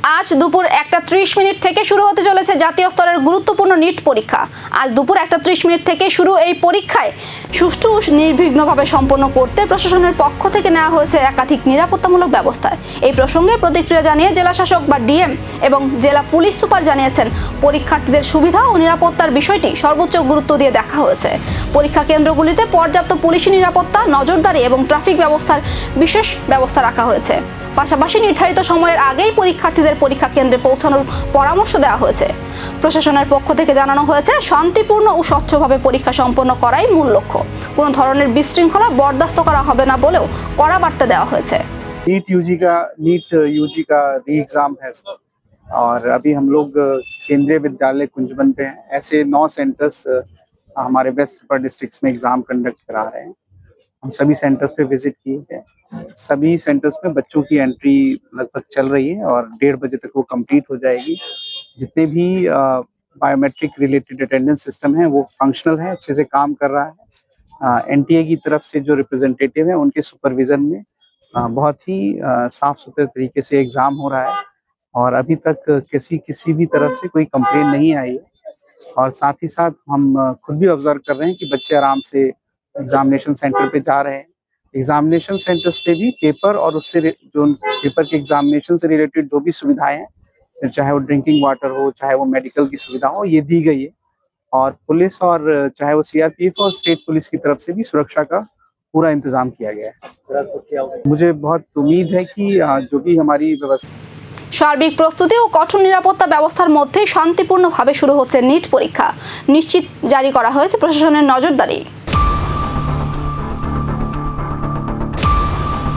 আজ দুপুর 1:30 থেকে শুরু হতে চলেছে জাতীয় স্তরের গুরুত্বপূর্ণ নিট পরীক্ষা। আজ দুপুর 1:30 থেকে শুরু এই পরীক্ষায় সুষ্ঠু ও নির্বিঘ্নভাবে সম্পন্ন করতে প্রশাসনের পক্ষ থেকে নেওয়া হয়েছে একাধিক নিরাপত্তামূলক ব্যবস্থা। এই প্রসঙ্গে প্রতিক্রিয়া জানিয়ে জেলা শাসক বা ডিএম এবং জেলা পুলিশ সুপার জানিয়েছেন, পরীক্ষার্থীদের সুবিধা ও নিরাপত্তার বিষয়টি সর্বোচ্চ গুরুত্ব দিয়ে দেখা হয়েছে। পরীক্ষা কেন্দ্রগুলিতে পর্যাপ্ত পুলিশি নিরাপত্তা, নজরদারি এবং ট্রাফিক ব্যবস্থার বিশেষ ব্যবস্থা রাখা হয়েছে। পাশাপাশি নির্ধারিত সময়ের আগেই পরীক্ষার্থীদের পরীক্ষা কেন্দ্রে পৌঁছানোর পরামর্শ দেওয়া হয়েছে। প্রশাসনের পক্ষ থেকে জানানো হয়েছে, শান্তিপূর্ণ ও স্বচ্ছভাবে পরীক্ষা সম্পন্ন করাই মূল লক্ষ্য। কোনো ধরনের বিশৃঙ্খলা বরদাস্ত করা হবে না বলেও কড়া বার্তা দেওয়া হয়েছে। नीट यूजी का री एग्जाम है और अभी हम लोग केंद्रीय विद्यालय कुंजबन पे हैं। ऐसे 9 सेंटर्स हमारे वेस्ट त्रिपुरा डिस्ट्रिक्ट्स में एग्जाम कंडक्ट करा रहे हैं। हम सभी सेंटर्स पे विजिट किए हैं। सभी सेंटर्स में बच्चों की एंट्री लगभग चल रही है और 1:30 बजे तक वो कंप्लीट हो जाएगी। जितने भी बायोमेट्रिक रिलेटेड अटेंडेंस सिस्टम है वो फंक्शनल है, अच्छे से काम कर रहा है। एनटीए की तरफ से जो रिप्रेजेंटेटिव है उनके सुपरविजन में बहुत ही साफ सुथरे तरीके से एग्जाम हो रहा है और अभी तक किसी भी तरफ से कोई कंप्लेन नहीं आई है। और साथ ही साथ हम खुद भी ऑब्जर्व कर रहे हैं कि बच्चे आराम से एग्जामिनेशन सेंटर पे जा रहे हैं। एग्जामिनेशन सेंटर्स पे भी पेपर और उससे जो पेपर के एग्जामिनेशन से रिलेटेड जो भी सुविधाएं हैं, चाहे वो ड्रिंकिंग वाटर हो, चाहे वो मेडिकल की सुविधा हो, ये दी गई है। और पुलिस और चाहे वो सीआरपीएफ और स्टेट पुलिस की तरफ से भी सुरक्षा का पूरा इंतजाम किया गया है। मुझे बहुत उम्मीद है कि जो भी हमारी व्यवस्था সার্বিক প্রস্তুতি ও কঠোর নিরাপত্তা ব্যবস্থার মধ্যে শান্তিপূর্ণভাবে শুরু হচ্ছে নিট পরীক্ষা। নিশ্চিত জারি করা হয়েছে প্রশাসনের নজরদারি।